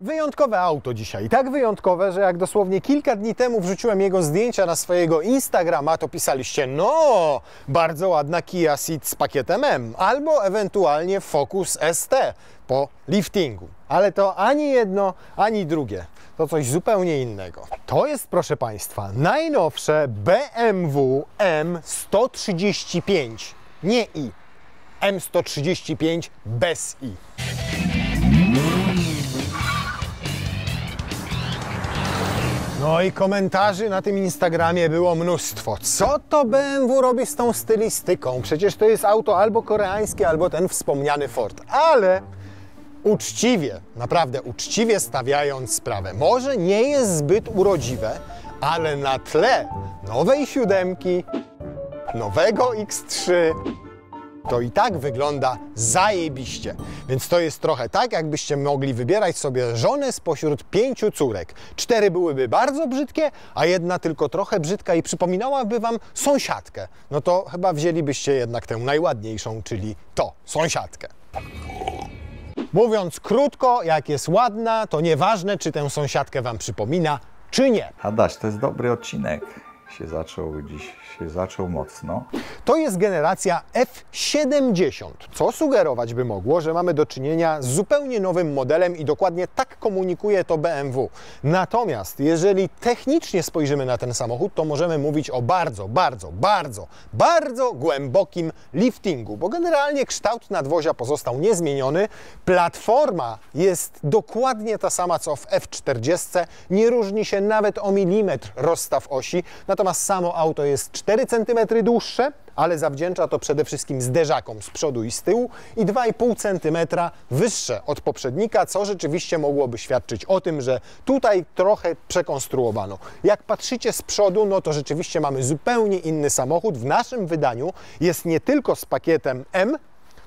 Wyjątkowe auto dzisiaj. Tak wyjątkowe, że jak dosłownie kilka dni temu wrzuciłem jego zdjęcia na swojego Instagrama, to pisaliście: no, bardzo ładna Kia Ceed z pakietem M, albo ewentualnie Focus ST po liftingu. Ale to ani jedno, ani drugie. To coś zupełnie innego. To jest, proszę Państwa, najnowsze BMW M135. Nie i. M135 bez i. No i komentarzy na tym Instagramie było mnóstwo. Co to BMW robi z tą stylistyką? Przecież to jest auto albo koreańskie, albo ten wspomniany Ford. Ale uczciwie, naprawdę uczciwie stawiając sprawę, może nie jest zbyt urodziwe, ale na tle nowej siódemki, nowego X3, to i tak wygląda zajebiście. Więc to jest trochę tak, jakbyście mogli wybierać sobie żonę spośród 5 córek. 4 byłyby bardzo brzydkie, a jedna tylko trochę brzydka i przypominałaby wam sąsiadkę. No to chyba wzięlibyście jednak tę najładniejszą, czyli sąsiadkę. Mówiąc krótko, jak jest ładna, to nieważne, czy tę sąsiadkę wam przypomina, czy nie. Adaś, to jest dobry odcinek. Się zaczął mocno. To jest generacja F70, co sugerować by mogło, że mamy do czynienia z zupełnie nowym modelem i dokładnie tak komunikuje to BMW. Natomiast jeżeli technicznie spojrzymy na ten samochód, to możemy mówić o bardzo głębokim liftingu, bo generalnie kształt nadwozia pozostał niezmieniony, platforma jest dokładnie ta sama co w F40, nie różni się nawet o milimetr rozstaw osi, natomiast samo auto jest 4 cm dłuższe, ale zawdzięcza to przede wszystkim zderzakom z przodu i z tyłu i 2,5 cm wyższe od poprzednika, co rzeczywiście mogłoby świadczyć o tym, że tutaj trochę przekonstruowano. Jak patrzycie z przodu, no to rzeczywiście mamy zupełnie inny samochód. W naszym wydaniu jest nie tylko z pakietem M,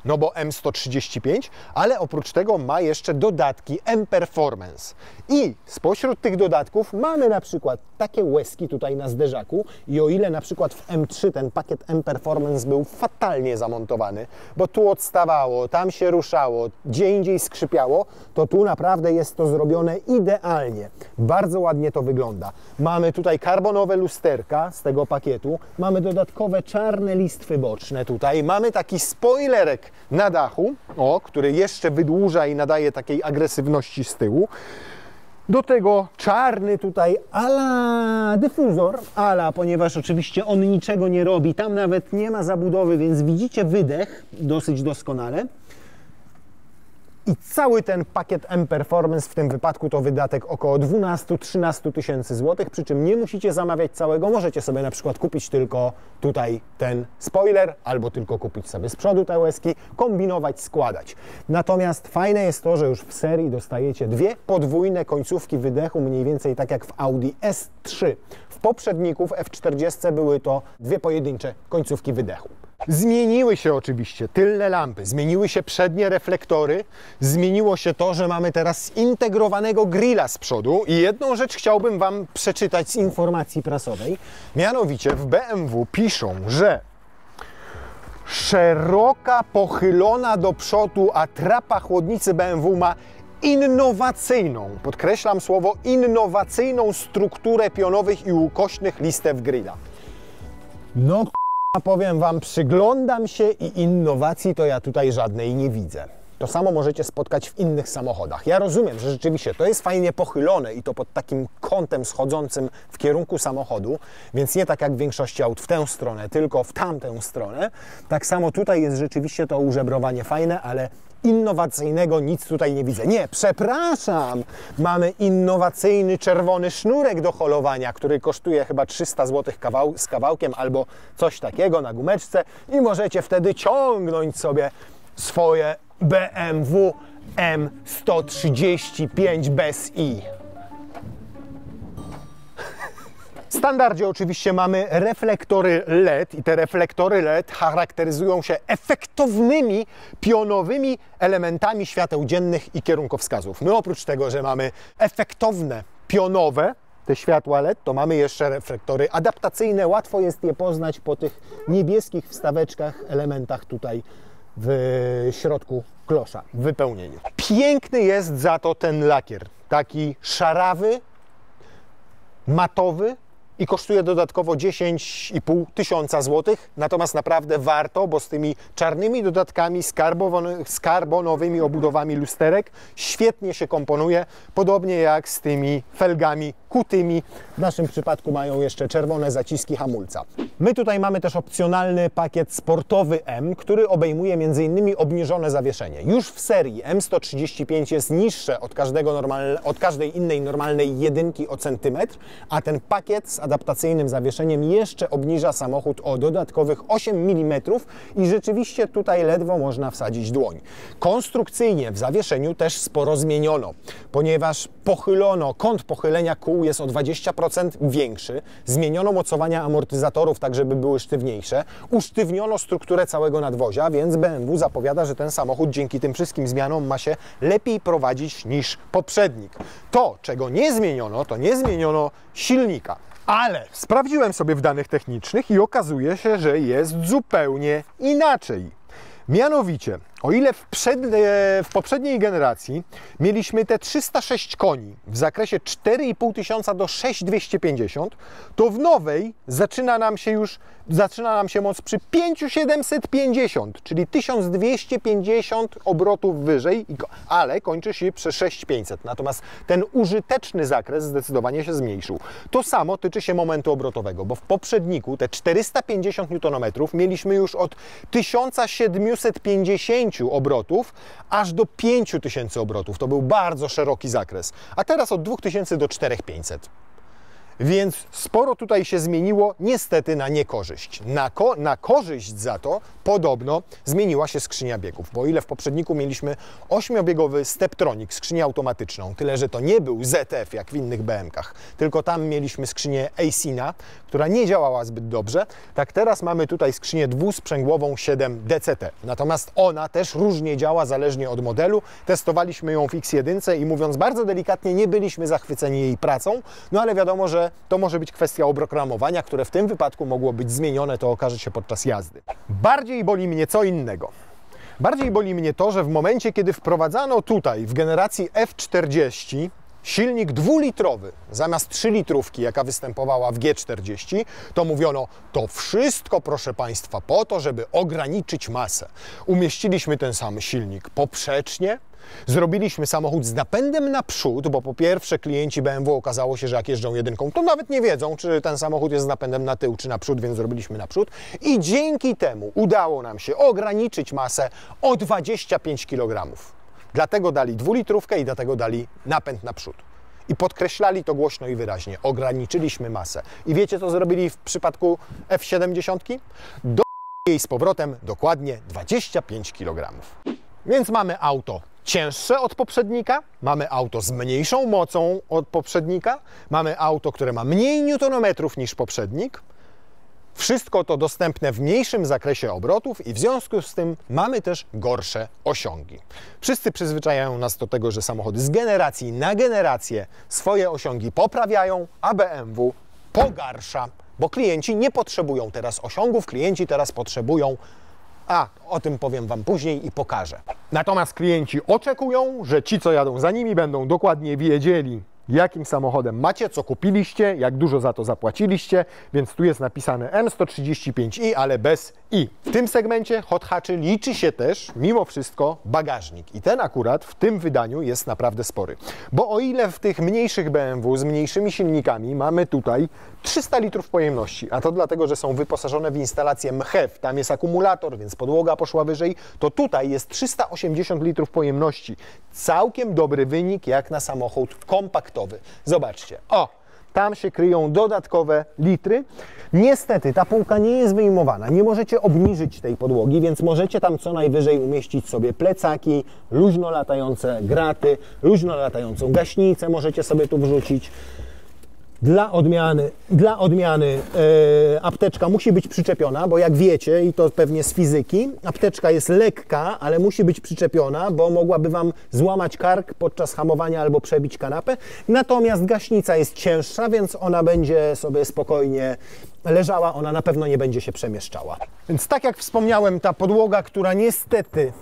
no bo M135, ale oprócz tego ma jeszcze dodatki M-Performance. I spośród tych dodatków mamy na przykład takie łezki tutaj na zderzaku i o ile na przykład w M3 ten pakiet M-Performance był fatalnie zamontowany, bo tu odstawało, tam się ruszało, gdzie indziej skrzypiało, to tu naprawdę jest to zrobione idealnie. Bardzo ładnie to wygląda. Mamy tutaj karbonowe lusterka z tego pakietu, mamy dodatkowe czarne listwy boczne tutaj, mamy taki spoilerek na dachu, który jeszcze wydłuża i nadaje takiej agresywności z tyłu. Do tego czarny tutaj ala dyfuzor, ponieważ oczywiście on niczego nie robi, tam nawet nie ma zabudowy, więc widzicie wydech dosyć doskonale. I cały ten pakiet M-Performance w tym wypadku to wydatek około 12-13 tysięcy złotych, przy czym nie musicie zamawiać całego, możecie sobie na przykład kupić tylko tutaj ten spoiler, albo tylko kupić sobie z przodu te łezki, kombinować, składać. Natomiast fajne jest to, że już w serii dostajecie dwie podwójne końcówki wydechu, mniej więcej tak jak w Audi S3. W poprzedniku w F40 były to dwie pojedyncze końcówki wydechu. Zmieniły się oczywiście tylne lampy, zmieniły się przednie reflektory, zmieniło się to, że mamy teraz zintegrowanego grilla z przodu i jedną rzecz chciałbym Wam przeczytać z informacji prasowej. Mianowicie w BMW piszą, że szeroka, pochylona do przodu atrapa chłodnicy BMW ma innowacyjną, podkreślam słowo innowacyjną strukturę pionowych i ukośnych listew grilla. No powiem Wam, przyglądam się i innowacji to ja tutaj żadnej nie widzę. To samo możecie spotkać w innych samochodach. Ja rozumiem, że rzeczywiście to jest fajnie pochylone i to pod takim kątem schodzącym w kierunku samochodu, więc nie tak jak w większości aut w tę stronę, tylko w tamtę stronę. Tak samo tutaj jest rzeczywiście to użebrowanie fajne, ale innowacyjnego nic tutaj nie widzę. Nie, przepraszam! Mamy innowacyjny czerwony sznurek do holowania, który kosztuje chyba 300 zł z kawałkiem albo coś takiego na gumeczce i możecie wtedy ciągnąć sobie swoje BMW M135 bez i. W standardzie oczywiście mamy reflektory LED i te reflektory LED charakteryzują się efektownymi, pionowymi elementami świateł dziennych i kierunkowskazów. My oprócz tego, że mamy efektowne, pionowe te światła LED, to mamy jeszcze reflektory adaptacyjne. Łatwo jest je poznać po tych niebieskich wstaweczkach, elementach tutaj w środku klosza, w wypełnieniu. Piękny jest za to ten lakier, taki szarawy, matowy i kosztuje dodatkowo 10,5 tysiąca złotych, natomiast naprawdę warto, bo z tymi czarnymi dodatkami, z karbonowymi obudowami lusterek świetnie się komponuje, podobnie jak z tymi felgami kutymi. W naszym przypadku mają jeszcze czerwone zaciski hamulca. My tutaj mamy też opcjonalny pakiet sportowy M, który obejmuje m.in. obniżone zawieszenie. Już w serii M135 jest niższe od każdej innej normalnej jedynki o centymetr, a ten pakiet z adaptacyjnym zawieszeniem jeszcze obniża samochód o dodatkowych 8 mm i rzeczywiście tutaj ledwo można wsadzić dłoń. Konstrukcyjnie w zawieszeniu też sporo zmieniono, ponieważ kąt pochylenia kół jest o 20% większy, zmieniono mocowania amortyzatorów tak, żeby były sztywniejsze, usztywniono strukturę całego nadwozia, więc BMW zapowiada, że ten samochód dzięki tym wszystkim zmianom ma się lepiej prowadzić niż poprzednik. To, czego nie zmieniono, to nie zmieniono silnika. Ale sprawdziłem sobie w danych technicznych i okazuje się, że jest zupełnie inaczej. Mianowicie, o ile w poprzedniej generacji mieliśmy te 306 koni w zakresie 4,5 tysiąca do 6,250, to w nowej zaczyna nam się moc przy 5,750, czyli 1250 obrotów wyżej, ale kończy się przy 6,500. Natomiast ten użyteczny zakres zdecydowanie się zmniejszył. To samo tyczy się momentu obrotowego, bo w poprzedniku te 450 Nm mieliśmy już od 1750 obrotów aż do 5000 obrotów. To był bardzo szeroki zakres. A teraz od 2000 do 4500. Więc sporo tutaj się zmieniło, niestety na niekorzyść. Na korzyść za to podobno zmieniła się skrzynia biegów, bo o ile w poprzedniku mieliśmy 8-biegowy Steptronic, skrzynię automatyczną, tyle że to nie był ZF jak w innych BM-kach, tylko tam mieliśmy skrzynię Eisina, która nie działała zbyt dobrze, tak teraz mamy tutaj skrzynię dwusprzęgłową 7 DCT. Natomiast ona też różnie działa zależnie od modelu. Testowaliśmy ją w X1 i mówiąc bardzo delikatnie, nie byliśmy zachwyceni jej pracą, no ale wiadomo, że to może być kwestia oprogramowania, które w tym wypadku mogło być zmienione, to okaże się podczas jazdy. Bardziej boli mnie co innego. Bardziej boli mnie to, że w momencie, kiedy wprowadzano tutaj w generacji F40 silnik 2-litrowy zamiast 3-litrówki, jaka występowała w G40, to mówiono, to wszystko, proszę Państwa, po to, żeby ograniczyć masę. Umieściliśmy ten sam silnik poprzecznie, zrobiliśmy samochód z napędem naprzód, bo po pierwsze klienci BMW okazało się, że jak jeżdżą jedynką, to nawet nie wiedzą, czy ten samochód jest z napędem na tył, czy naprzód, więc zrobiliśmy naprzód. I dzięki temu udało nam się ograniczyć masę o 25 kg. Dlatego dali 2-litrówkę i dlatego dali napęd naprzód. I podkreślali to głośno i wyraźnie. Ograniczyliśmy masę. I wiecie, co zrobili w przypadku F70? Do jej z powrotem dokładnie 25 kg. Więc mamy auto cięższe od poprzednika, mamy auto z mniejszą mocą od poprzednika, mamy auto, które ma mniej newtonometrów niż poprzednik. Wszystko to dostępne w mniejszym zakresie obrotów i w związku z tym mamy też gorsze osiągi. Wszyscy przyzwyczajają nas do tego, że samochody z generacji na generację swoje osiągi poprawiają, a BMW pogarsza, bo klienci nie potrzebują teraz osiągów, klienci teraz potrzebują, o tym powiem Wam później i pokażę. Natomiast klienci oczekują, że ci, co jadą za nimi, będą dokładnie wiedzieli, jakim samochodem macie, co kupiliście, jak dużo za to zapłaciliście, więc tu jest napisane M135i, ale bez i. W tym segmencie hot hatchy liczy się też, mimo wszystko, bagażnik. I ten akurat w tym wydaniu jest naprawdę spory. Bo o ile w tych mniejszych BMW z mniejszymi silnikami mamy tutaj 300 litrów pojemności, a to dlatego, że są wyposażone w instalację MHEV, tam jest akumulator, więc podłoga poszła wyżej, to tutaj jest 380 litrów pojemności. Całkiem dobry wynik jak na samochód kompaktowy. Zobaczcie, tam się kryją dodatkowe litry. Niestety ta półka nie jest wyjmowana, nie możecie obniżyć tej podłogi, więc możecie tam co najwyżej umieścić sobie plecaki, luźno latające graty, luźno latającą gaśnicę możecie sobie tu wrzucić. Dla odmiany apteczka musi być przyczepiona, bo jak wiecie, i to pewnie z fizyki, apteczka jest lekka, ale musi być przyczepiona, bo mogłaby Wam złamać kark podczas hamowania albo przebić kanapę. Natomiast gaśnica jest cięższa, więc ona będzie sobie spokojnie leżała, ona na pewno nie będzie się przemieszczała. Więc tak jak wspomniałem, ta podłoga, która niestety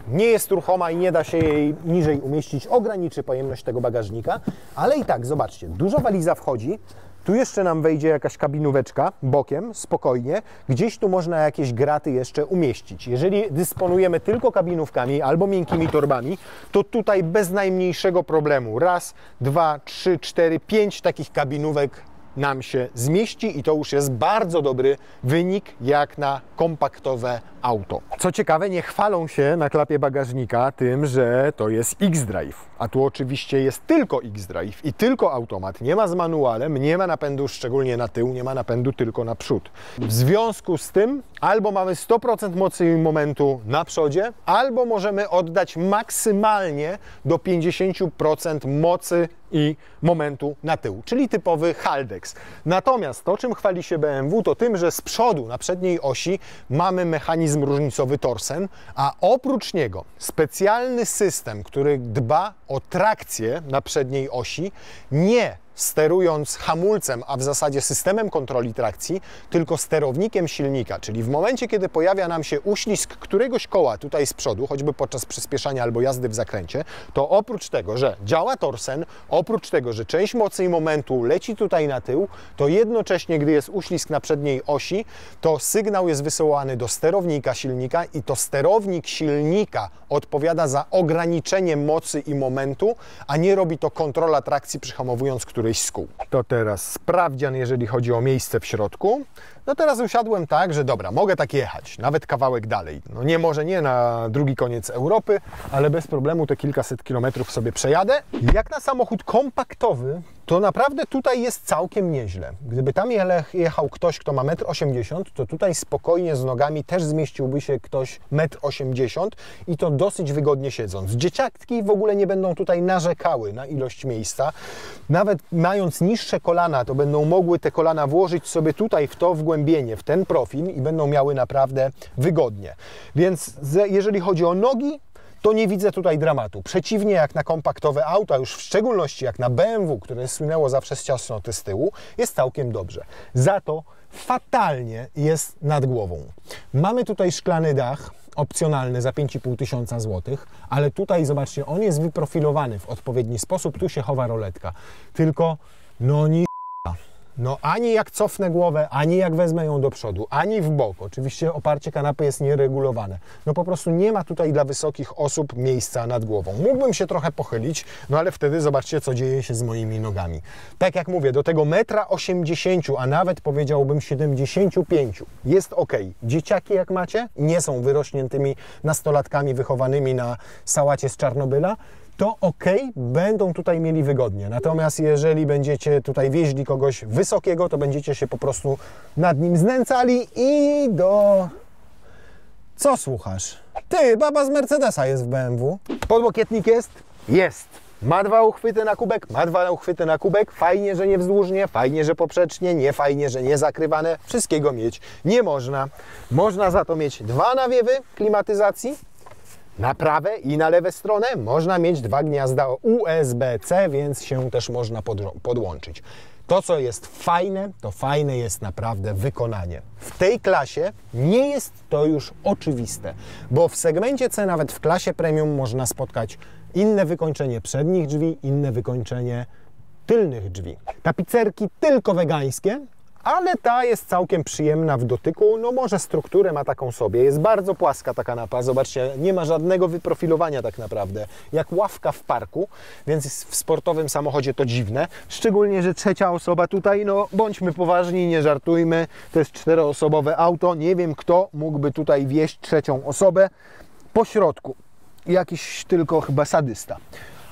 nie jest ruchoma i nie da się jej niżej umieścić, ograniczy pojemność tego bagażnika, ale i tak, zobaczcie, duża waliza wchodzi, tu jeszcze nam wejdzie jakaś kabinóweczka bokiem, spokojnie, gdzieś tu można jakieś graty jeszcze umieścić. Jeżeli dysponujemy tylko kabinówkami albo miękkimi torbami, to tutaj bez najmniejszego problemu, raz, dwa, trzy, cztery, 5 takich kabinówek nam się zmieści i to już jest bardzo dobry wynik jak na kompaktowe auto. Co ciekawe, nie chwalą się na klapie bagażnika tym, że to jest X-Drive, a tu oczywiście jest tylko X-Drive i tylko automat, nie ma z manualem, nie ma napędu szczególnie na tył, nie ma napędu tylko na przód. W związku z tym albo mamy 100% mocy i momentu na przodzie, albo możemy oddać maksymalnie do 50% mocy i momentu na tył, czyli typowy Haldex. Natomiast to, czym chwali się BMW, to tym, że z przodu na przedniej osi mamy mechanizm różnicowy Torsen, a oprócz niego specjalny system, który dba o trakcję na przedniej osi, nie sterując hamulcem, a w zasadzie systemem kontroli trakcji, tylko sterownikiem silnika, czyli w momencie, kiedy pojawia nam się uślizg któregoś koła tutaj z przodu, choćby podczas przyspieszania albo jazdy w zakręcie, to oprócz tego, że działa Torsen, oprócz tego, że część mocy i momentu leci tutaj na tył, to jednocześnie, gdy jest uślizg na przedniej osi, to sygnał jest wysyłany do sterownika silnika i to sterownik silnika odpowiada za ograniczenie mocy i momentu, a nie robi to kontrola trakcji przyhamowując któryś z kół. To teraz sprawdzian, jeżeli chodzi o miejsce w środku. No teraz usiadłem tak, że dobra, mogę tak jechać, nawet kawałek dalej. No nie, może nie na drugi koniec Europy, ale bez problemu te kilkaset kilometrów sobie przejadę. Jak na samochód kompaktowy, to naprawdę tutaj jest całkiem nieźle. Gdyby tam jechał ktoś, kto ma 1,80 m, to tutaj spokojnie z nogami też zmieściłby się ktoś 1,80 m i to dosyć wygodnie siedząc. Dzieciaki w ogóle nie będą tutaj narzekały na ilość miejsca. Nawet mając niższe kolana, to będą mogły te kolana włożyć sobie tutaj w to wgłębienie, w ten profil i będą miały naprawdę wygodnie. Więc jeżeli chodzi o nogi, to nie widzę tutaj dramatu. Przeciwnie jak na kompaktowe auta, już w szczególności jak na BMW, które słynęło zawsze z ciasnoty z tyłu, jest całkiem dobrze. Za to fatalnie jest nad głową. Mamy tutaj szklany dach, opcjonalny za 5,5 tysiąca złotych, ale tutaj zobaczcie, on jest wyprofilowany w odpowiedni sposób, tu się chowa roletka. Tylko no ani jak cofnę głowę, ani jak wezmę ją do przodu, ani w bok. Oczywiście oparcie kanapy jest nieregulowane. No po prostu nie ma tutaj dla wysokich osób miejsca nad głową. Mógłbym się trochę pochylić, no ale wtedy zobaczcie, co dzieje się z moimi nogami. Tak jak mówię, do tego 1,80 m, a nawet powiedziałbym 75 jest ok. Dzieciaki jak macie, nie są wyrośniętymi nastolatkami wychowanymi na sałacie z Czarnobyla, to ok, będą tutaj mieli wygodnie. Natomiast jeżeli będziecie tutaj wieźli kogoś wysokiego, to będziecie się po prostu nad nim znęcali i do... Co słuchasz? Ty, baba z Mercedesa jest w BMW. Podłokietnik jest? Jest. Ma 2 uchwyty na kubek? Ma 2 uchwyty na kubek. Fajnie, że nie wzdłużnie, fajnie, że poprzecznie, nie fajnie, że nie zakrywane. Wszystkiego mieć nie można. Można za to mieć 2 nawiewy klimatyzacji. Na prawe i na lewe stronę można mieć 2 gniazda USB-C, więc się też można podłączyć. To, co jest fajne, to fajne jest naprawdę wykonanie. W tej klasie nie jest to już oczywiste, bo w segmencie C, nawet w klasie premium, można spotkać inne wykończenie przednich drzwi, inne wykończenie tylnych drzwi. Tapicerki tylko wegańskie, ale ta jest całkiem przyjemna w dotyku, no może strukturę ma taką sobie, jest bardzo płaska ta kanapa, zobaczcie, nie ma żadnego wyprofilowania tak naprawdę, jak ławka w parku, więc w sportowym samochodzie to dziwne, szczególnie, że trzecia osoba tutaj, no bądźmy poważni, nie żartujmy, to jest 4-osobowe auto, nie wiem kto mógłby tutaj wieźć trzecią osobę po środku, jakiś tylko chyba sadysta.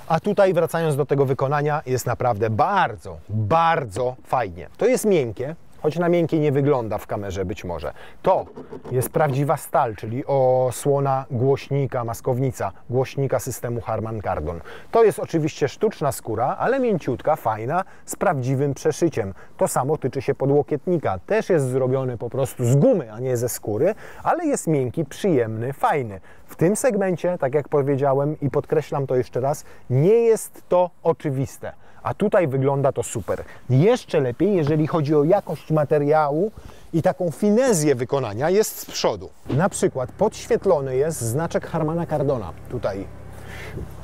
A tutaj, wracając do tego wykonania, jest naprawdę bardzo, bardzo fajnie. To jest miękkie, choć na miękkiej nie wygląda w kamerze być może. To jest prawdziwa stal, czyli osłona głośnika, maskownica głośnika systemu Harman Kardon. To jest oczywiście sztuczna skóra, ale mięciutka, fajna, z prawdziwym przeszyciem. To samo tyczy się podłokietnika. Też jest zrobiony po prostu z gumy, a nie ze skóry, ale jest miękki, przyjemny, fajny. W tym segmencie, tak jak powiedziałem i podkreślam to jeszcze raz, nie jest to oczywiste. A tutaj wygląda to super. Jeszcze lepiej, jeżeli chodzi o jakość materiału i taką finezję wykonania, jest z przodu. Na przykład podświetlony jest znaczek Harmana Kardona. Tutaj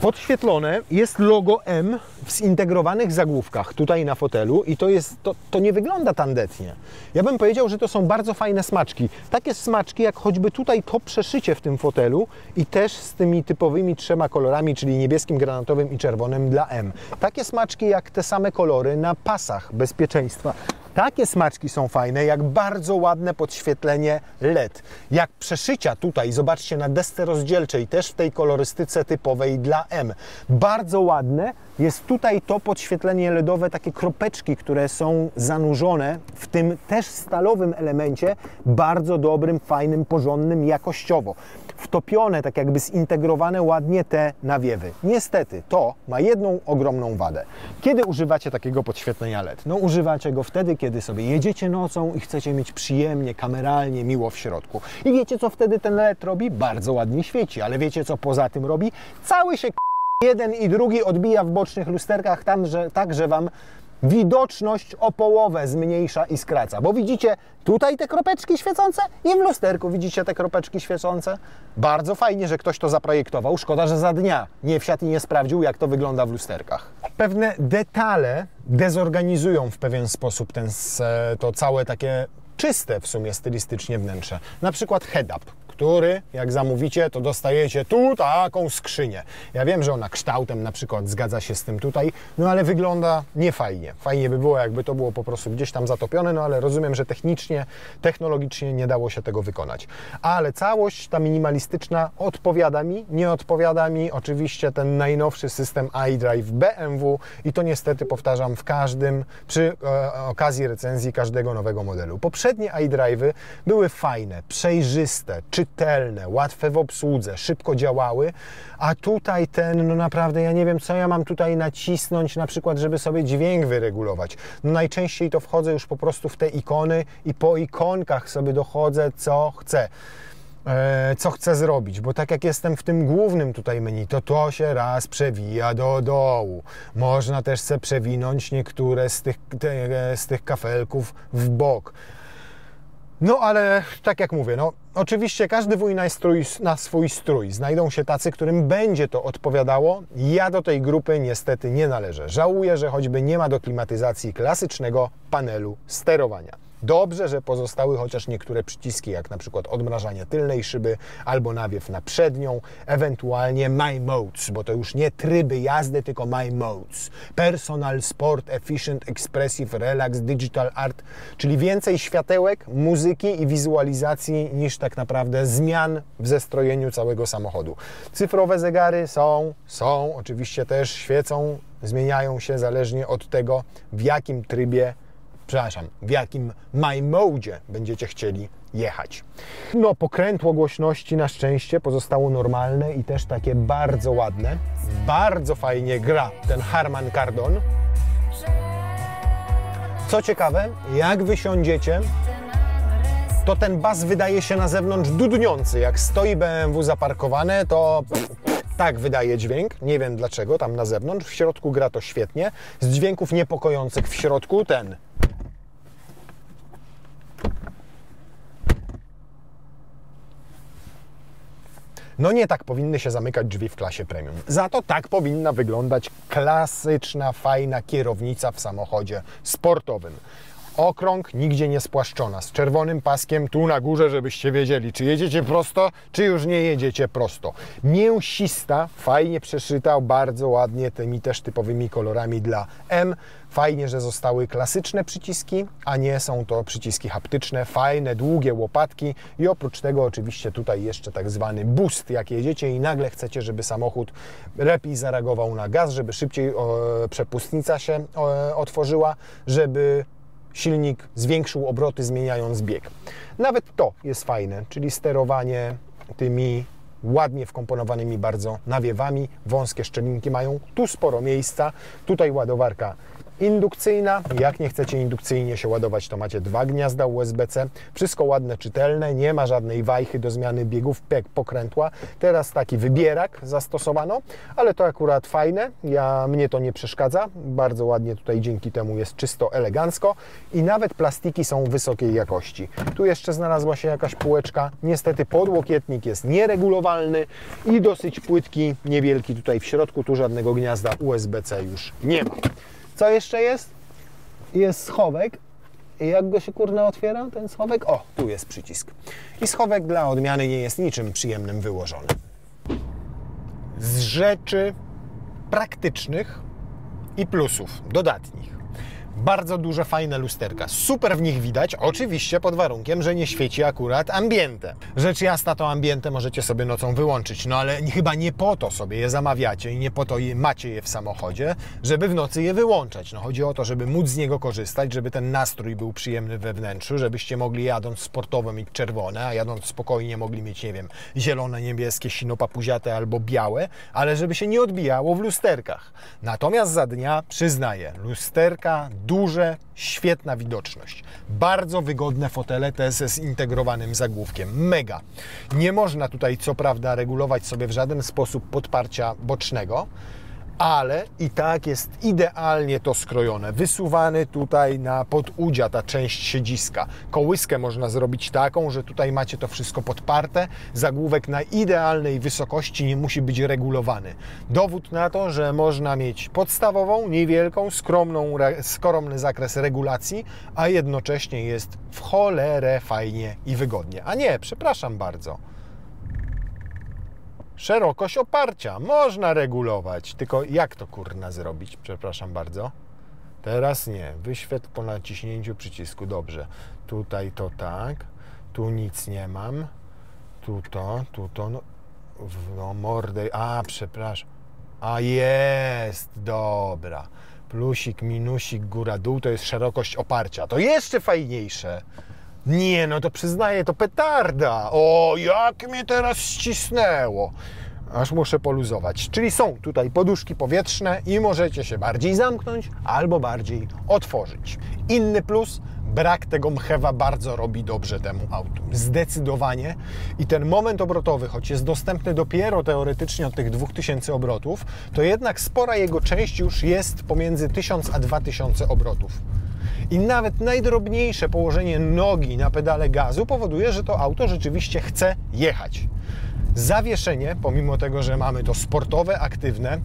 podświetlone jest logo M w zintegrowanych zagłówkach tutaj na fotelu i to nie wygląda tandetnie. Ja bym powiedział, że to są bardzo fajne smaczki. Takie smaczki jak choćby tutaj to przeszycie w tym fotelu i też z tymi typowymi 3 kolorami, czyli niebieskim, granatowym i czerwonym dla M. Takie smaczki jak te same kolory na pasach bezpieczeństwa. Takie smaczki są fajne, jak bardzo ładne podświetlenie LED. Jak przeszycia tutaj, zobaczcie, na desce rozdzielczej, też w tej kolorystyce typowej dla M. Bardzo ładne jest tutaj to podświetlenie LEDowe, takie kropeczki, które są zanurzone w tym też stalowym elemencie, bardzo dobrym, fajnym, porządnym jakościowo. Wtopione, tak jakby zintegrowane ładnie te nawiewy. Niestety, to ma jedną ogromną wadę. Kiedy używacie takiego podświetlenia LED? No używacie go wtedy, kiedy sobie jedziecie nocą i chcecie mieć przyjemnie, kameralnie, miło w środku. I wiecie, co wtedy ten LED robi? Bardzo ładnie świeci, ale wiecie, co poza tym robi? Cały się jeden i drugi odbija w bocznych lusterkach tak, że Wam widoczność o połowę zmniejsza i skraca. Bo widzicie tutaj te kropeczki świecące i w lusterku widzicie te kropeczki świecące. Bardzo fajnie, że ktoś to zaprojektował. Szkoda, że za dnia nie wsiadł i nie sprawdził, jak to wygląda w lusterkach. Pewne detale dezorganizują w pewien sposób to całe takie czyste w sumie stylistycznie wnętrze. Na przykład head-up, który, jak zamówicie, to dostajecie tu taką skrzynię. Ja wiem, że ona kształtem na przykład zgadza się z tym tutaj, no ale wygląda niefajnie. Fajnie by było, jakby to było po prostu gdzieś tam zatopione, no ale rozumiem, że technicznie, technologicznie nie dało się tego wykonać. Ale całość ta minimalistyczna odpowiada mi, nie odpowiada mi oczywiście ten najnowszy system iDrive BMW i to niestety powtarzam przy okazji recenzji każdego nowego modelu. Poprzednie iDrive'y były fajne, przejrzyste, czytelne, łatwe w obsłudze, szybko działały, a tutaj no naprawdę ja nie wiem, co ja mam tutaj nacisnąć, na przykład, żeby sobie dźwięk wyregulować. No najczęściej to wchodzę już po prostu w te ikony i po ikonkach sobie dochodzę, co chcę zrobić, bo tak jak jestem w tym głównym tutaj menu, to się raz przewija do dołu. Można też sobie przewinąć niektóre z tych kafelków w bok. No ale tak jak mówię, no oczywiście każdy wuj na swój strój. Znajdą się tacy, którym będzie to odpowiadało. Ja do tej grupy niestety nie należę. Żałuję, że choćby nie ma do klimatyzacji klasycznego panelu sterowania. Dobrze, że pozostały chociaż niektóre przyciski, jak na przykład odmrażanie tylnej szyby albo nawiew na przednią, ewentualnie My Modes, bo to już nie tryby jazdy, tylko My Modes. Personal, Sport, Efficient, Expressive, Relax, Digital Art, czyli więcej światełek, muzyki i wizualizacji niż tak naprawdę zmian w zestrojeniu całego samochodu. Cyfrowe zegary są, oczywiście też świecą, zmieniają się zależnie od tego, w jakim trybie, w jakim My Mode będziecie chcieli jechać. No, pokrętło głośności na szczęście pozostało normalne i też takie bardzo ładne. Bardzo fajnie gra ten Harman Kardon. Co ciekawe, jak wysiądziecie, to ten bas wydaje się na zewnątrz dudniący. Jak stoi BMW zaparkowane, to tak wydaje dźwięk. Nie wiem dlaczego, tam na zewnątrz. W środku gra to świetnie. Z dźwięków niepokojących w środku ten. No nie tak powinny się zamykać drzwi w klasie premium. Za to tak powinna wyglądać klasyczna, fajna kierownica w samochodzie sportowym. Okrąg, nigdzie nie spłaszczona, z czerwonym paskiem tu na górze, żebyście wiedzieli, czy jedziecie prosto, czy już nie jedziecie prosto. Mięsista, fajnie przeszyta, bardzo ładnie tymi też typowymi kolorami dla M. Fajnie, że zostały klasyczne przyciski, a nie są to przyciski haptyczne. Fajne, długie łopatki i oprócz tego oczywiście tutaj jeszcze tak zwany boost, jak jedziecie i nagle chcecie, żeby samochód lepiej zareagował na gaz, żeby szybciej przepustnica się otworzyła, żeby silnik zwiększył obroty, zmieniając bieg. Nawet to jest fajne, czyli sterowanie tymi ładnie wkomponowanymi bardzo nawiewami. Wąskie szczelinki mają tu sporo miejsca. Tutaj ładowarka indukcyjna. Jak nie chcecie indukcyjnie się ładować, to macie 2 gniazda USB-C. Wszystko ładne, czytelne. Nie ma żadnej wajchy do zmiany biegów, pokrętła. Teraz taki wybierak zastosowano, ale to akurat fajne. Mnie to nie przeszkadza. Bardzo ładnie tutaj dzięki temu jest czysto, elegancko i nawet plastiki są wysokiej jakości. Tu jeszcze znalazła się jakaś półeczka. Niestety podłokietnik jest nieregulowalny i dosyć płytki, niewielki tutaj w środku. Tu żadnego gniazda USB-C już nie ma. Co jeszcze jest? Jest schowek. I jak go się kurna otwiera, ten schowek? O, tu jest przycisk. I schowek dla odmiany nie jest niczym przyjemnym wyłożony. Z rzeczy praktycznych i plusów dodatnich. Bardzo duże, fajne lusterka. Super w nich widać, oczywiście pod warunkiem, że nie świeci akurat ambientem. Rzecz jasna, to ambiente możecie sobie nocą wyłączyć, no ale chyba nie po to sobie je zamawiacie i nie po to macie je w samochodzie, żeby w nocy je wyłączać. No chodzi o to, żeby móc z niego korzystać, żeby ten nastrój był przyjemny we wnętrzu, żebyście mogli jadąc sportowo mieć czerwone, a jadąc spokojnie mogli mieć, nie wiem, zielone, niebieskie, sinopapuziate albo białe, ale żeby się nie odbijało w lusterkach. Natomiast za dnia, przyznaję, lusterka duże, świetna widoczność. Bardzo wygodne fotele te ze zintegrowanym zagłówkiem. Mega. Nie można tutaj co prawda regulować sobie w żaden sposób podparcia bocznego, ale i tak jest idealnie to skrojone. Wysuwany tutaj na podudzia ta część siedziska. Kołyskę można zrobić taką, że tutaj macie to wszystko podparte. Zagłówek na idealnej wysokości nie musi być regulowany. Dowód na to, że można mieć podstawową, niewielką, skromny zakres regulacji, a jednocześnie jest w cholerę fajnie i wygodnie. A nie, przepraszam bardzo. Szerokość oparcia można regulować, tylko jak to kurna zrobić? Przepraszam bardzo. Teraz nie. Wyświetl po naciśnięciu przycisku. Dobrze. Tutaj to tak. Tu nic nie mam. Tu to. No mordę. A, przepraszam. A jest. Dobra. Plusik, minusik, góra, dół to jest szerokość oparcia. To jeszcze fajniejsze. Nie, no to przyznaję, to petarda. O, jak mnie teraz ścisnęło. Aż muszę poluzować. Czyli są tutaj poduszki powietrzne i możecie się bardziej zamknąć albo bardziej otworzyć. Inny plus, brak tego mchewa bardzo robi dobrze temu autu. Zdecydowanie. I ten moment obrotowy, choć jest dostępny dopiero teoretycznie od tych 2000 obrotów, to jednak spora jego część już jest pomiędzy 1000 a 2000 obrotów. I nawet najdrobniejsze położenie nogi na pedale gazu powoduje, że to auto rzeczywiście chce jechać. Zawieszenie, pomimo tego, że mamy to sportowe, aktywne,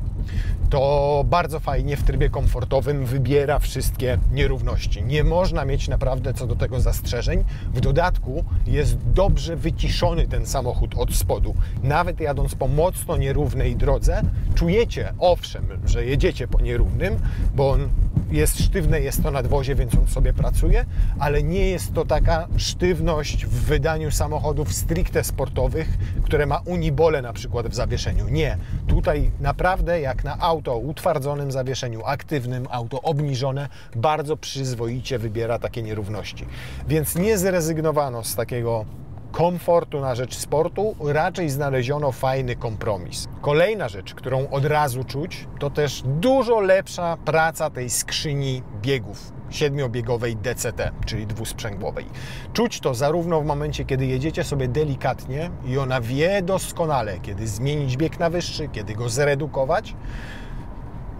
to bardzo fajnie w trybie komfortowym wybiera wszystkie nierówności. Nie można mieć naprawdę co do tego zastrzeżeń. W dodatku jest dobrze wyciszony ten samochód od spodu. Nawet jadąc po mocno nierównej drodze, czujecie, owszem, że jedziecie po nierównym, bo on jest sztywne, jest to nadwozie, więc on sobie pracuje, ale nie jest to taka sztywność w wydaniu samochodów stricte sportowych, które ma unibole na przykład w zawieszeniu. Nie. Tutaj naprawdę jak na auto o utwardzonym zawieszeniu, aktywnym, auto obniżone, bardzo przyzwoicie wybiera takie nierówności. Więc nie zrezygnowano z takiego komfortu na rzecz sportu, raczej znaleziono fajny kompromis. Kolejna rzecz, którą od razu czuć, to też dużo lepsza praca tej skrzyni biegów 7-biegowej DCT, czyli dwusprzęgłowej. Czuć to zarówno w momencie, kiedy jedziecie sobie delikatnie i ona wie doskonale, kiedy zmienić bieg na wyższy, kiedy go zredukować,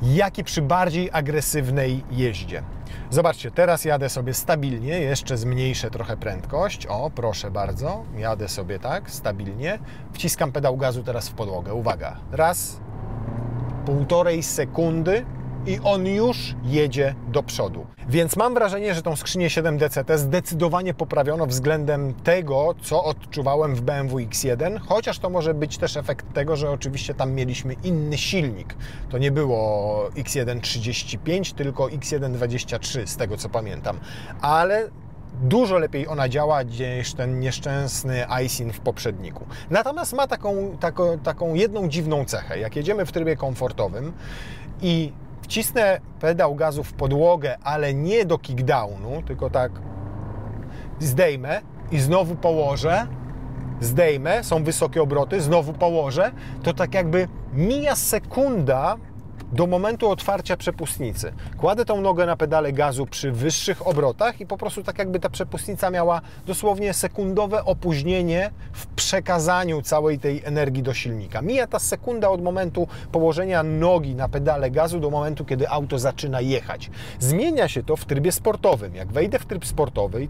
jak i przy bardziej agresywnej jeździe. Zobaczcie, teraz jadę sobie stabilnie, jeszcze zmniejszę trochę prędkość. O, proszę bardzo, jadę sobie tak, stabilnie. Wciskam pedał gazu teraz w podłogę. Uwaga, raz, 1,5 sekundy i on już jedzie do przodu. Więc mam wrażenie, że tą skrzynię 7 DCT zdecydowanie poprawiono względem tego, co odczuwałem w BMW X1, chociaż to może być też efekt tego, że oczywiście tam mieliśmy inny silnik. To nie było X1 35, tylko X1 23, z tego co pamiętam. Ale dużo lepiej ona działa niż ten nieszczęsny iSyn w poprzedniku. Natomiast ma taką jedną dziwną cechę. Jak jedziemy w trybie komfortowym i wcisnę pedał gazu w podłogę, ale nie do kickdownu, tylko tak zdejmę i znowu położę, zdejmę, są wysokie obroty, znowu położę, to tak jakby mija sekunda do momentu otwarcia przepustnicy. Kładę tą nogę na pedale gazu przy wyższych obrotach i po prostu tak jakby ta przepustnica miała dosłownie sekundowe opóźnienie w przekazaniu całej tej energii do silnika. Mija ta sekunda od momentu położenia nogi na pedale gazu do momentu, kiedy auto zaczyna jechać. Zmienia się to w trybie sportowym. Jak wejdę w tryb sportowy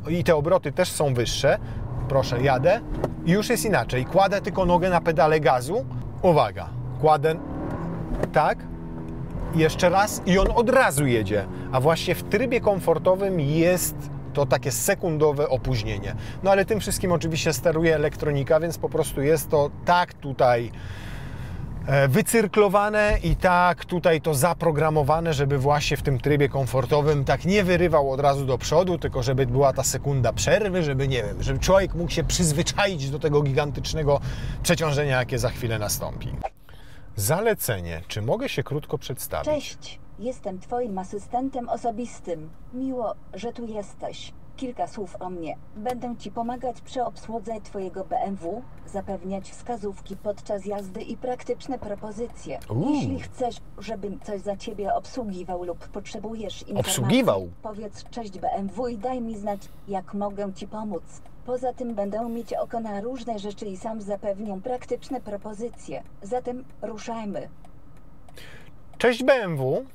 i te obroty też są wyższe, proszę, jadę i już jest inaczej. Kładę tylko nogę na pedale gazu. Uwaga, kładę tak, jeszcze raz i on od razu jedzie. A właśnie w trybie komfortowym jest to takie sekundowe opóźnienie. No ale tym wszystkim oczywiście steruje elektronika, więc po prostu jest to tak tutaj wycyrklowane i tak tutaj to zaprogramowane, żeby właśnie w tym trybie komfortowym tak nie wyrywał od razu do przodu, tylko żeby była ta sekunda przerwy, żeby, nie wiem, żeby człowiek mógł się przyzwyczaić do tego gigantycznego przeciążenia, jakie za chwilę nastąpi. Zalecenie. Czy mogę się krótko przedstawić? Cześć, jestem Twoim asystentem osobistym. Miło, że tu jesteś. Kilka słów o mnie. Będę Ci pomagać przy obsłudze Twojego BMW, zapewniać wskazówki podczas jazdy i praktyczne propozycje. Jeśli chcesz, żebym coś za Ciebie obsługiwał lub potrzebujesz informacji, powiedz cześć BMW i daj mi znać, jak mogę Ci pomóc. Poza tym będę mieć oko na różne rzeczy i sam zapewnię praktyczne propozycje. Zatem ruszajmy. Cześć BMW.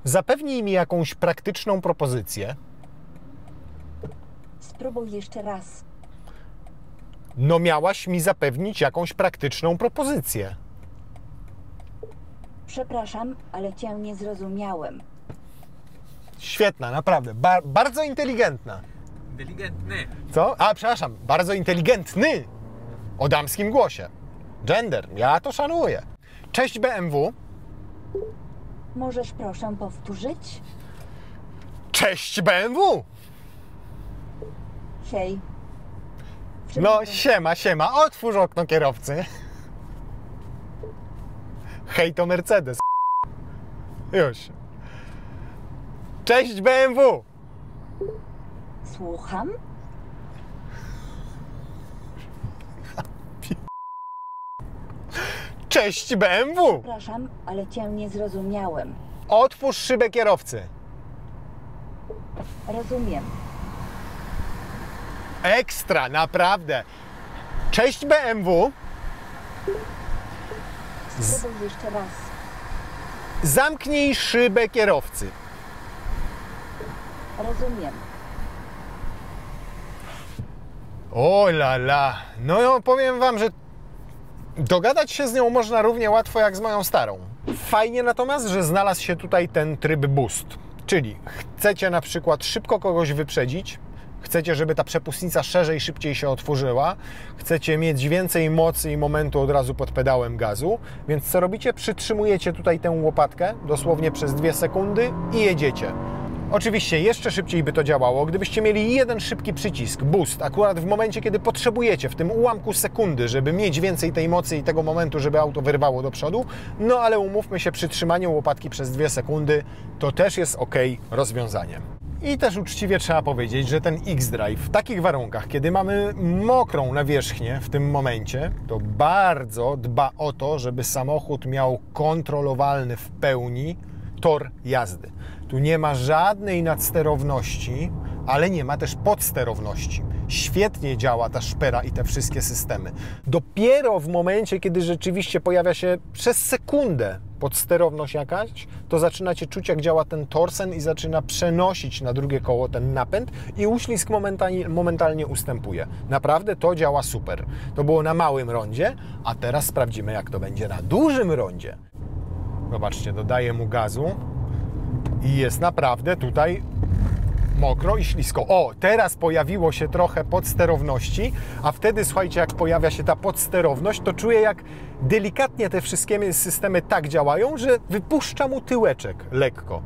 Zapewnij mi jakąś praktyczną propozycję. Spróbuj jeszcze raz. No miałaś mi zapewnić jakąś praktyczną propozycję. Przepraszam, ale Cię nie zrozumiałem. Świetna, naprawdę. Bardzo inteligentna. Inteligentny. Co? A, przepraszam, bardzo inteligentny. O damskim głosie. Gender, ja to szanuję. Cześć BMW. Możesz proszę powtórzyć? Cześć BMW. Hej. No siema, otwórz okno kierowcy. Hej, to Mercedes. Już. Cześć BMW. Słucham? Cześć BMW. Przepraszam, ale Cię nie zrozumiałem. Otwórz szybę kierowcy. Rozumiem. Ekstra, naprawdę. Cześć BMW. Spróbuj jeszcze raz. Zamknij szybę kierowcy. Rozumiem. O la la. No powiem Wam, że dogadać się z nią można równie łatwo jak z moją starą. Fajnie natomiast, że znalazł się tutaj ten tryb boost. Czyli chcecie na przykład szybko kogoś wyprzedzić, chcecie, żeby ta przepustnica szerzej, szybciej się otworzyła, chcecie mieć więcej mocy i momentu od razu pod pedałem gazu, więc co robicie? Przytrzymujecie tutaj tę łopatkę dosłownie przez 2 sekundy i jedziecie. Oczywiście jeszcze szybciej by to działało, gdybyście mieli jeden szybki przycisk, boost, akurat w momencie, kiedy potrzebujecie, w tym ułamku sekundy, żeby mieć więcej tej mocy i tego momentu, żeby auto wyrwało do przodu, no ale umówmy się, przy trzymaniu łopatki przez 2 sekundy to też jest ok rozwiązaniem. I też uczciwie trzeba powiedzieć, że ten X-Drive w takich warunkach, kiedy mamy mokrą nawierzchnię w tym momencie, to bardzo dba o to, żeby samochód miał kontrolowalny w pełni tor jazdy. Tu nie ma żadnej nadsterowności, ale nie ma też podsterowności. Świetnie działa ta szpera i te wszystkie systemy. Dopiero w momencie, kiedy rzeczywiście pojawia się przez sekundę podsterowność jakaś, to zaczynacie czuć, jak działa ten torsen i zaczyna przenosić na drugie koło ten napęd i uślizg momentalnie ustępuje. Naprawdę to działa super. To było na małym rondzie, a teraz sprawdzimy, jak to będzie na dużym rondzie. Zobaczcie, dodaję mu gazu i jest naprawdę tutaj mokro i ślisko. O, teraz pojawiło się trochę podsterowności, a wtedy, słuchajcie, jak pojawia się ta podsterowność, to czuję, jak delikatnie te wszystkie systemy tak działają, że wypuszcza mu tyłeczek lekko.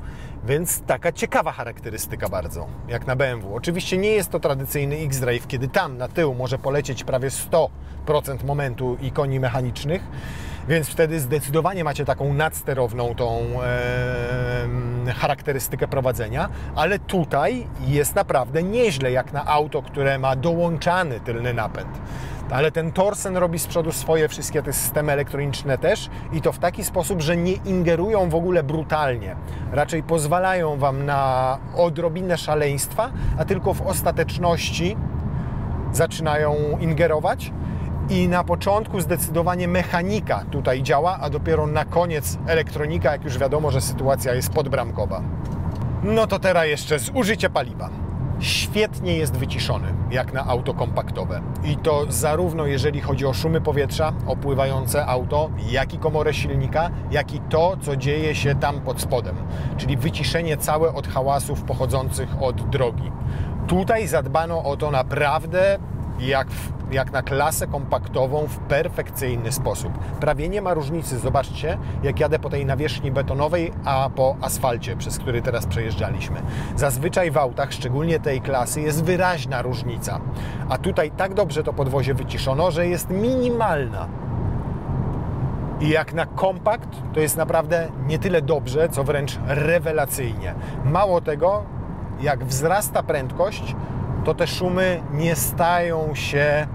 Więc taka ciekawa charakterystyka bardzo, jak na BMW. Oczywiście nie jest to tradycyjny X-Drive, kiedy tam na tył może polecieć prawie 100% momentu i koni mechanicznych, Więc wtedy zdecydowanie macie taką nadsterowną tą charakterystykę prowadzenia, ale tutaj jest naprawdę nieźle jak na auto, które ma dołączany tylny napęd. Ale ten Torsen robi z przodu swoje, wszystkie te systemy elektroniczne też i to w taki sposób, że nie ingerują w ogóle brutalnie. Raczej pozwalają Wam na odrobinę szaleństwa, a tylko w ostateczności zaczynają ingerować. I na początku zdecydowanie mechanika tutaj działa, a dopiero na koniec elektronika, jak już wiadomo, że sytuacja jest podbramkowa. No to teraz jeszcze zużycie paliwa. Świetnie jest wyciszony, jak na auto kompaktowe. I to zarówno jeżeli chodzi o szumy powietrza, opływające auto, jak i komorę silnika, jak i to, co dzieje się tam pod spodem. Czyli wyciszenie całe od hałasów pochodzących od drogi. Tutaj zadbano o to naprawdę jak na klasę kompaktową w perfekcyjny sposób. Prawie nie ma różnicy. Zobaczcie, jak jadę po tej nawierzchni betonowej, a po asfalcie, przez który teraz przejeżdżaliśmy. Zazwyczaj w autach, szczególnie tej klasy, jest wyraźna różnica. A tutaj tak dobrze to podwozie wyciszono, że jest minimalna. I jak na kompakt, to jest naprawdę nie tyle dobrze, co wręcz rewelacyjnie. Mało tego, jak wzrasta prędkość, to te szumy nie stają się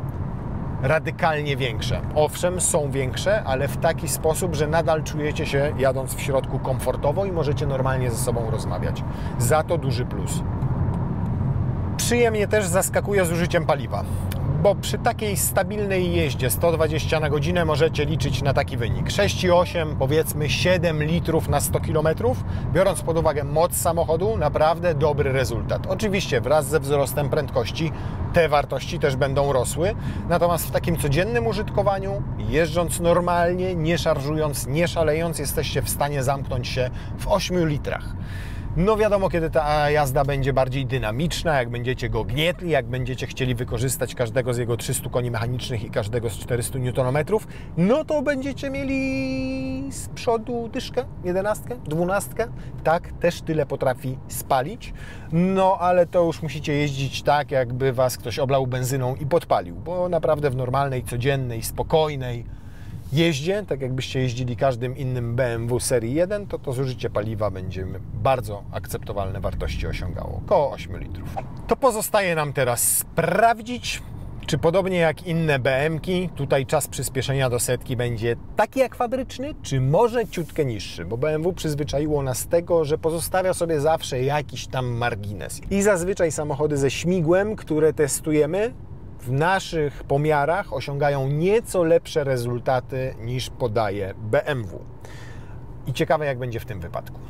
radykalnie większe. Owszem, są większe, ale w taki sposób, że nadal czujecie się jadąc w środku komfortowo i możecie normalnie ze sobą rozmawiać. Za to duży plus. Przyjemnie też zaskakuje zużyciem paliwa, bo przy takiej stabilnej jeździe 120 na godzinę możecie liczyć na taki wynik. 6,8, powiedzmy 7 litrów na 100 km, biorąc pod uwagę moc samochodu, naprawdę dobry rezultat. Oczywiście wraz ze wzrostem prędkości te wartości też będą rosły, natomiast w takim codziennym użytkowaniu, jeżdżąc normalnie, nie szarżując, nie szalejąc, jesteście w stanie zamknąć się w 8 litrach. No wiadomo, kiedy ta jazda będzie bardziej dynamiczna, jak będziecie go gnietli, jak będziecie chcieli wykorzystać każdego z jego 300 koni mechanicznych i każdego z 400 Nm, no to będziecie mieli z przodu dyszkę, 11, 12, tak, też tyle potrafi spalić, no ale to już musicie jeździć tak, jakby Was ktoś oblał benzyną i podpalił, bo naprawdę w normalnej, codziennej, spokojnej jeździe, tak jakbyście jeździli każdym innym BMW serii 1, to zużycie paliwa będzie bardzo akceptowalne wartości osiągało, około 8 litrów. To pozostaje nam teraz sprawdzić, czy podobnie jak inne BM-ki, tutaj czas przyspieszenia do setki będzie taki jak fabryczny, czy może ciutkę niższy, bo BMW przyzwyczaiło nas tego, że pozostawia sobie zawsze jakiś tam margines. I zazwyczaj samochody ze śmigłem, które testujemy, w naszych pomiarach osiągają nieco lepsze rezultaty niż podaje BMW. I ciekawe, jak będzie w tym wypadku.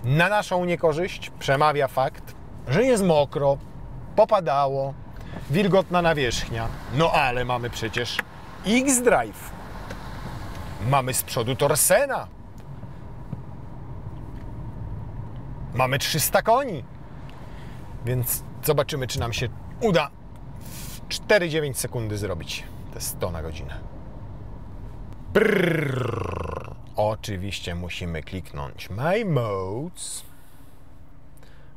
Na naszą niekorzyść przemawia fakt, że jest mokro, popadało, wilgotna nawierzchnia. No ale mamy przecież X-Drive. Mamy z przodu Torsena. Mamy 300 koni. Więc zobaczymy, czy nam się uda 4,9 sekundy zrobić te 100 na godzinę. Brrr. Oczywiście musimy kliknąć My Modes,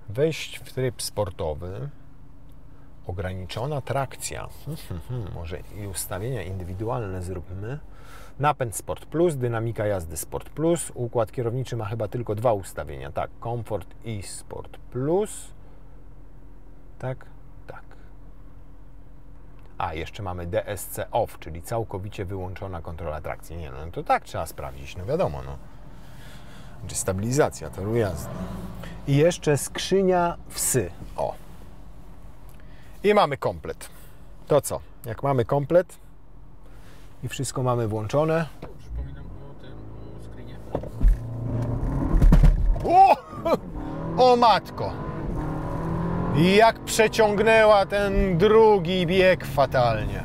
wejść w tryb sportowy, ograniczona trakcja, może i ustawienia indywidualne zróbmy, napęd Sport Plus, dynamika jazdy Sport Plus, układ kierowniczy ma chyba tylko 2 ustawienia, tak, Comfort i Sport Plus, tak. A, jeszcze mamy DSC Off, czyli całkowicie wyłączona kontrola trakcji. Nie, no to tak trzeba sprawdzić, no wiadomo, no. Czy stabilizacja toru jazdy. I jeszcze skrzynia wsy. O. I mamy komplet. To co? Jak mamy komplet i wszystko mamy włączone. Przypominam o tym, o screenie. O matko! Jak przeciągnęła ten drugi bieg fatalnie.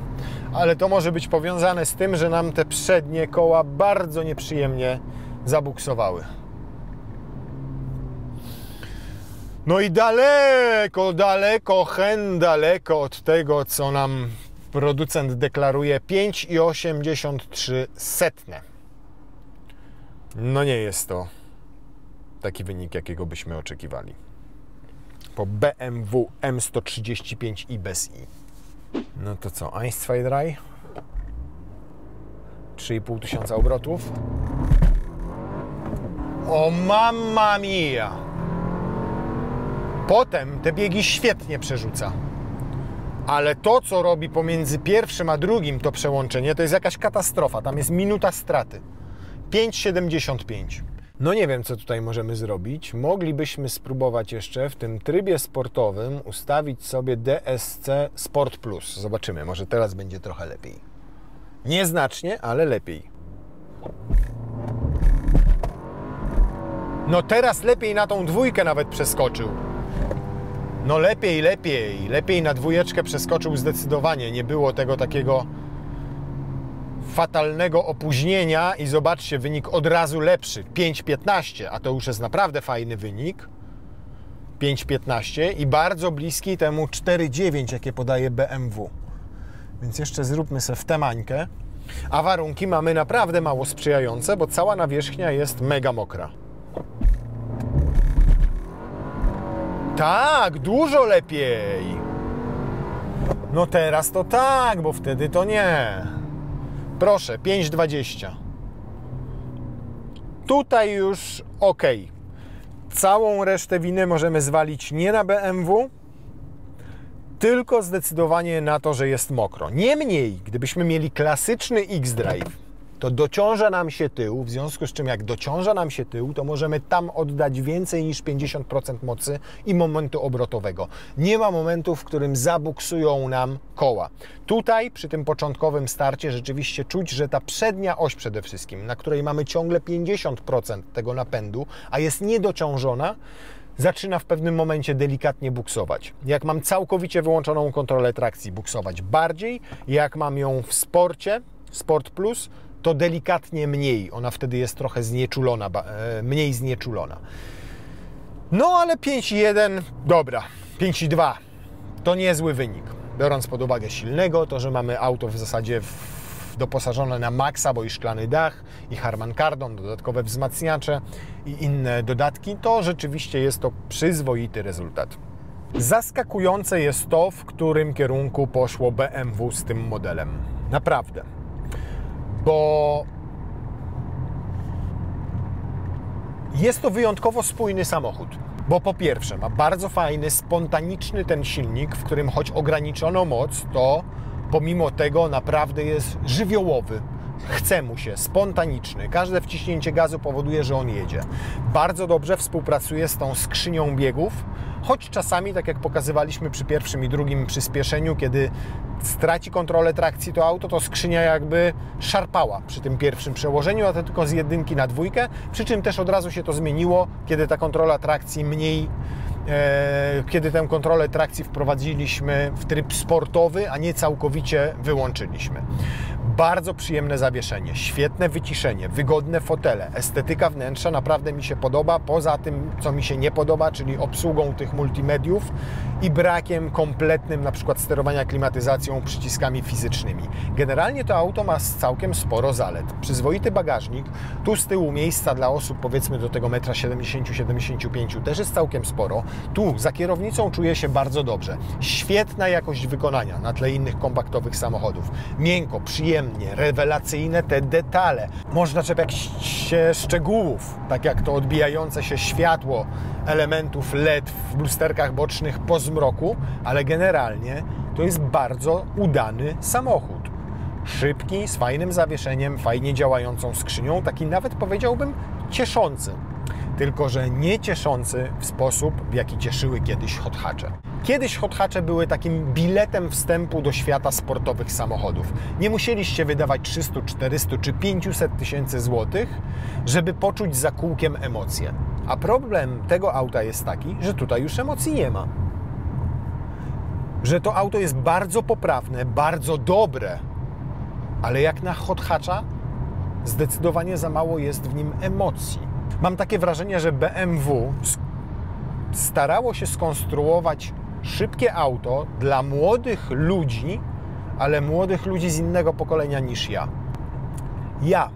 Ale to może być powiązane z tym, że nam te przednie koła bardzo nieprzyjemnie zabuksowały. No i daleko od tego, co nam producent deklaruje, 5,83. No nie jest to taki wynik, jakiego byśmy oczekiwali po BMW M135i bez i. No to co, 1, 2, 3. 3500 obrotów. O mamma mia! Potem te biegi świetnie przerzuca. Ale to, co robi pomiędzy pierwszym a drugim to przełączenie, to jest jakaś katastrofa. Tam jest minuta straty. 5,75. No nie wiem, co tutaj możemy zrobić. Moglibyśmy spróbować jeszcze w tym trybie sportowym ustawić sobie DSC Sport Plus. Zobaczymy, może teraz będzie trochę lepiej. Nieznacznie, ale lepiej. No teraz lepiej na tą dwójkę nawet przeskoczył. No lepiej na dwójeczkę przeskoczył zdecydowanie. Nie było tego takiego fatalnego opóźnienia i zobaczcie, wynik od razu lepszy. 5,15, a to już jest naprawdę fajny wynik. 5,15 i bardzo bliski temu 4,9, jakie podaje BMW. Więc jeszcze zróbmy sobie w tę mańkę. A warunki mamy naprawdę mało sprzyjające, bo cała nawierzchnia jest mega mokra. Tak, dużo lepiej. No teraz to tak, bo wtedy to nie. Proszę, 5,20. Tutaj już ok. Całą resztę winy możemy zwalić nie na BMW, tylko zdecydowanie na to, że jest mokro. Niemniej, gdybyśmy mieli klasyczny X-Drive, to dociąża nam się tył, w związku z czym jak dociąża nam się tył, to możemy tam oddać więcej niż 50% mocy i momentu obrotowego. Nie ma momentu, w którym zabuksują nam koła. Tutaj przy tym początkowym starcie rzeczywiście czuć, że ta przednia oś przede wszystkim, na której mamy ciągle 50% tego napędu, a jest niedociążona, zaczyna w pewnym momencie delikatnie buksować. Jak mam całkowicie wyłączoną kontrolę trakcji, buksować bardziej. Jak mam ją w sporcie, Sport Plus, to delikatnie mniej. Ona wtedy jest trochę znieczulona, mniej znieczulona. No ale 5,1, dobra, 5,2 to niezły wynik. Biorąc pod uwagę silnego, to, że mamy auto w zasadzie doposażone na maksa, bo i szklany dach, i Harman Kardon, dodatkowe wzmacniacze i inne dodatki, to rzeczywiście jest to przyzwoity rezultat. Zaskakujące jest to, w którym kierunku poszło BMW z tym modelem. Naprawdę. Bo jest to wyjątkowo spójny samochód. Bo po pierwsze ma bardzo fajny, spontaniczny ten silnik, w którym choć ograniczono moc, to pomimo tego naprawdę jest żywiołowy. Chce mu się, spontaniczny. Każde wciśnięcie gazu powoduje, że on jedzie. Bardzo dobrze współpracuje z tą skrzynią biegów, choć czasami, tak jak pokazywaliśmy przy pierwszym i drugim przyspieszeniu, kiedy straci kontrolę trakcji to auto, to skrzynia jakby szarpała przy tym pierwszym przełożeniu, a to tylko z 1 na 2, przy czym też od razu się to zmieniło, kiedy ta kontrola trakcji kiedy tę kontrolę trakcji wprowadziliśmy w tryb sportowy, a nie całkowicie wyłączyliśmy. Bardzo przyjemne zawieszenie, świetne wyciszenie, wygodne fotele, estetyka wnętrza naprawdę mi się podoba, poza tym, co mi się nie podoba, czyli obsługą tych multimediów i brakiem kompletnym na przykład sterowania klimatyzacją przyciskami fizycznymi. Generalnie to auto ma całkiem sporo zalet. Przyzwoity bagażnik, tu z tyłu miejsca dla osób powiedzmy do tego 1,70–1,75 m też jest całkiem sporo. Tu za kierownicą czuję się bardzo dobrze. Świetna jakość wykonania na tle innych kompaktowych samochodów. Miękko, przyjemnie, rewelacyjne te detale. Można czepiać się szczegółów, tak jak to odbijające się światło elementów LED w lusterkach bocznych po zmroku, ale generalnie to jest bardzo udany samochód. Szybki, z fajnym zawieszeniem, fajnie działającą skrzynią, taki nawet powiedziałbym cieszący. Tylko że nie cieszący w sposób, w jaki cieszyły kiedyś hot hatche. Kiedyś hot hatche były takim biletem wstępu do świata sportowych samochodów. Nie musieliście wydawać 300, 400 czy 500 tysięcy złotych, żeby poczuć za kółkiem emocje. A problem tego auta jest taki, że tutaj już emocji nie ma. Że to auto jest bardzo poprawne, bardzo dobre, ale jak na hot hatcha zdecydowanie za mało jest w nim emocji. Mam takie wrażenie, że BMW starało się skonstruować szybkie auto dla młodych ludzi, ale młodych ludzi z innego pokolenia niż ja. Ja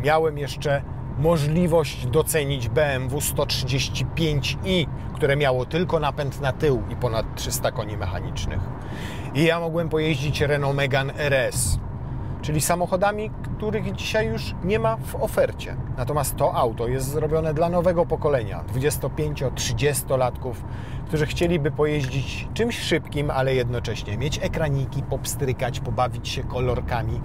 miałem jeszcze możliwość docenić BMW 135i, które miało tylko napęd na tył i ponad 300 koni mechanicznych. I ja mogłem pojeździć Renault Megane RS, czyli samochodami, których dzisiaj już nie ma w ofercie. Natomiast to auto jest zrobione dla nowego pokolenia, 25-30-latków, którzy chcieliby pojeździć czymś szybkim, ale jednocześnie mieć ekraniki, popstrykać, pobawić się kolorkami,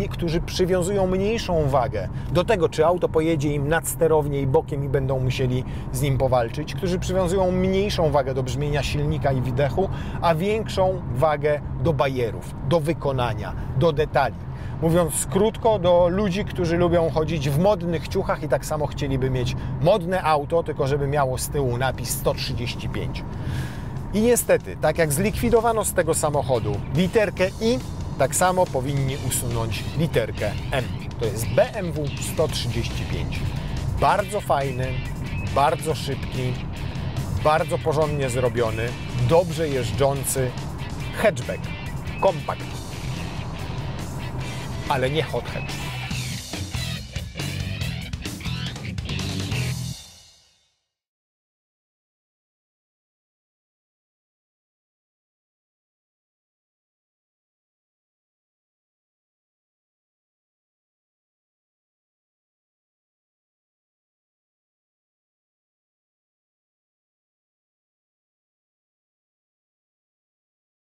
którzy przywiązują mniejszą wagę do tego, czy auto pojedzie im nad sterownię i bokiem i będą musieli z nim powalczyć, którzy przywiązują mniejszą wagę do brzmienia silnika i wydechu, a większą wagę do bajerów, do wykonania, do detali. Mówiąc krótko, do ludzi, którzy lubią chodzić w modnych ciuchach i tak samo chcieliby mieć modne auto, tylko żeby miało z tyłu napis 135. I niestety, tak jak zlikwidowano z tego samochodu literkę I, tak samo powinni usunąć literkę M. To jest BMW 135. Bardzo fajny, bardzo szybki, bardzo porządnie zrobiony, dobrze jeżdżący hatchback, kompakt, ale nie hot hatch.